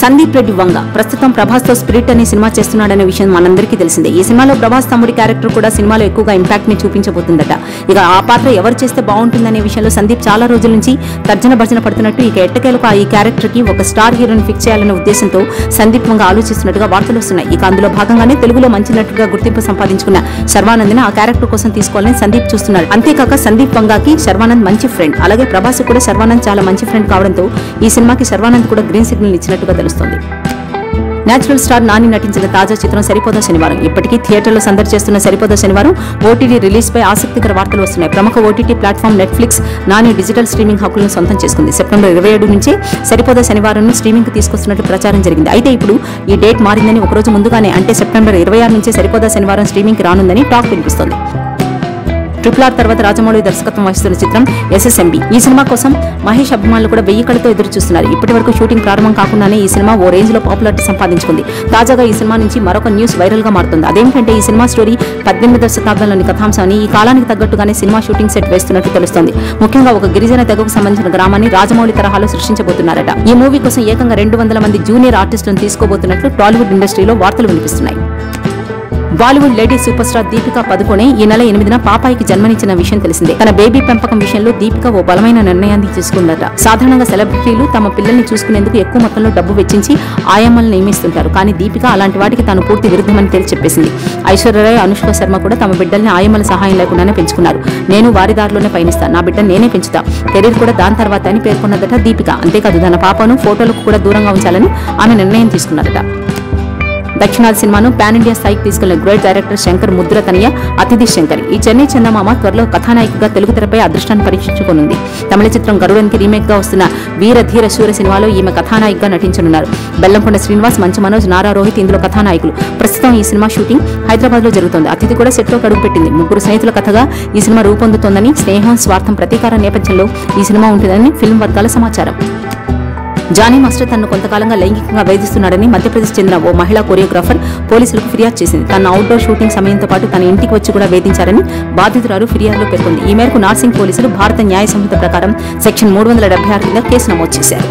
సందీప్ రెడ్డి వంగ ప్రస్తుతం ప్రభాస్ తో స్పిరిట్ అనే సినిమా చేస్తున్నాడనే విషయం మనందరికీ తెలిసిందే. ఈ సినిమాలో ప్రభాస్ తమ్ముడి క్యారెక్టర్ కూడా సినిమాలో ఎక్కువగా ఇంపాక్ట్ ని చూపించబోతుందట. ఇక ఆ పాత్ర ఎవరు చేస్తే బాగుంటుందనే విషయంలో సందీప్ చాలా రోజుల నుంచి తర్జన భర్జన పడుతున్నట్టు, ఇక ఎట్టకేలకు ఈ క్యారెక్టర్ కి ఒక స్టార్ హీరోని ఫిక్స్ చేయాలనే ఉద్దేశంతో సందీప్ వంగ ఆలోచిస్తున్నట్టుగా వార్తలు వస్తున్నాయి. ఇక అందులో భాగంగానే తెలుగులో మంచి నటుగా గుర్తింపు సంపాదించుకున్న శర్వానంద్ ఆ క్యారెక్టర్ కోసం తీసుకోవాలని సందీప్ చూస్తున్నాడు. అంతేకాక సందీప్ వంగకి శర్వానంద్ మంచి ఫ్రెండ్, అలాగే ప్రభాస్ కూడా శర్వానంద్ చాలా మంచి ఫ్రెండ్ కావడంతో ఈ సినిమాకి శర్వానంద్ కూడా గ్రీన్ సిగ్నల్ ఇచ్చినట్టుగా తెలుస్తోంది. నేచురల్ స్టార్ నాని నటించిన తాజా చిత్రం సరిపోదా శనివారం. ఇప్పటికీ థియేటర్లో సందడి చేస్తున్న సరిపోదా శనివారం ఓటీటీ రిలీజ్ పై ఆసక్తికర వార్తలు వస్తున్నాయి. ప్రముఖ OTT platform Netflix Nani digital streaming హక్కులను సొంతం చేసుకుంది. సెప్టెంబర్ 27 నుంచే సరిపోదా శనివారం స్ట్రీమింగ్ కు తీసుకొస్తున్నట్లు ప్రచారం జరిగింది. అయితే ఇప్పుడు ఈ డేట్ మారిందని, ఒకరోజు ముందుగానే అంటే సెప్టెంబర్ 26 నుంచే సరిపోదా శనివారం స్ట్రీమింగ్ కి రానుందని టాక్ వినిపిస్తోంది. RRR తర్వాత రాజమౌళి దర్శకత్వం వహిస్తున్న చిత్రం SSMB. ఈ సినిమా కోసం మహేష్ అభిమానులు కూడా 1000 కళ్ళతో ఎదురు చూస్తున్నారు. ఇప్పటి వరకు షూటింగ్ ప్రారంభం కాకుండానే ఈ సినిమా ఓ రేంజ్ లో పాపులారిటీ సంపాదించుకుంది. తాజాగా ఈ సినిమా నుంచి మరొక న్యూస్ వైరల్ గా మారుతుంది. అదేంటంటే ఈ సినిమా స్టోరీ 18వ శతాబ్దంలోని కథాంశాన్ని ఈ కాలానికి తగ్గట్టుగానే సినిమా షూటింగ్ సెట్ వేస్తున్నట్టు తెలుస్తోంది. ముఖ్యంగా ఒక గిరిజన తెగకు సంబంధించిన గ్రామాన్ని రాజమౌళి తరహాలో సృష్టించబోతున్నారట. ఈ మూవీ కోసం ఏకంగా 200 మంది జూనియర్ ఆర్టిస్టులను తీసుకోబోతున్నట్లు టాలీవుడ్ ఇండస్ట్రీలో వార్తలు వినిపిస్తున్నాయి. Bollywood lady super star Deepika Padukone ఈ నెల 8న పాపాయికి జన్మనిచ్చిన విషయం తెలిసిందే. తన బేబీ పెంపకం విషయంలో దీపిక ఓ బలమైన నిర్ణయాన్ని తీసుకుందట. సాధారణంగా సెలబ్రిటీలు తమ పిల్లల్ని చూసుకునేందుకు ఎక్కువ మొత్తంలో డబ్బు వెచ్చించి ఆయమ్మల్ని నియమిస్తుంటారు. కానీ దీపిక అలాంటి వాటికి తాను పూర్తి విరుద్ధమని తేల్చి చెప్పేసింది. ఐశ్వర్యరాయ్, అనుష్క శర్మ కూడా తమ బిడ్డల్ని ఆయమ్మల సహాయం లేకుండానే పెంచుకున్నారు. నేను వారి దారిలోనే పయనిస్తా, నా బిడ్డను నేనే పెంచుతా, కెరీర్ కూడా దాని తర్వాత అని పేర్కొన్నదట దీపిక. అంతేకాదు తన పాపను ఫోటోలకు కూడా దూరంగా ఉంచాలని ఆమె నిర్ణయం తీసుకున్నారట. దక్షిణాది సినిమాను పాన్ ఇండియా స్థాయికి తీసుకెళ్లిన గ్రేట్ డైరెక్టర్ శంకర్ ముద్ర తనయ అతిథి శంకర్. ఈ చెన్నై చందమామ త్వరలో కథానాయికగా తెలుగు తెరపై అదృష్టాన్ని పరీక్షించుకోనుంది. తమిళ చిత్రం గరుడన్కి రీమేక్ గా వస్తున్న వీర ధీర శూర సినిమాలో ఈమె కథానాయికగా నటించనున్నారు. బెల్లంకొండ శ్రీనివాస్, మంచు మనోజ్, నారా రోహిత్ ఇందులో కథానాయకులు. ప్రస్తుతం ఈ సినిమా షూటింగ్ హైదరాబాద్ లో జరుగుతోంది. అతిథి కూడా సెట్ లో అడుగుపెట్టింది. ముగ్గురు స్నేహితుల కథగా ఈ సినిమా రూపొందుతోందని, స్నేహం, స్వార్థం, ప్రతీకారం నేపథ్యంలో ఈ సినిమా ఉంటుందని ఫిల్మ్ వర్గాల సమాచారం. జానీ మాస్టర్ తనను కొంతకాలంగా లైంగికంగా వేధిస్తున్నాడని మధ్యప్రదేశ్ చెందిన ఓ మహిళా కొరియోగ్రాఫర్ పోలీసులకు ఫిర్యాదు చేసింది. తన అవుట్డోర్ షూటింగ్ సమయంతో పాటు తన ఇంటికి వచ్చి కూడా వేధించారని బాధితురాలు ఫిర్యాదులో పేర్కొంది. ఈ మేరకు నార్సింగ్ పోలీసులు భారత న్యాయ సంహిత ప్రకారం సెక్షన్ 376 కింద కేసు నమోదు చేశారు.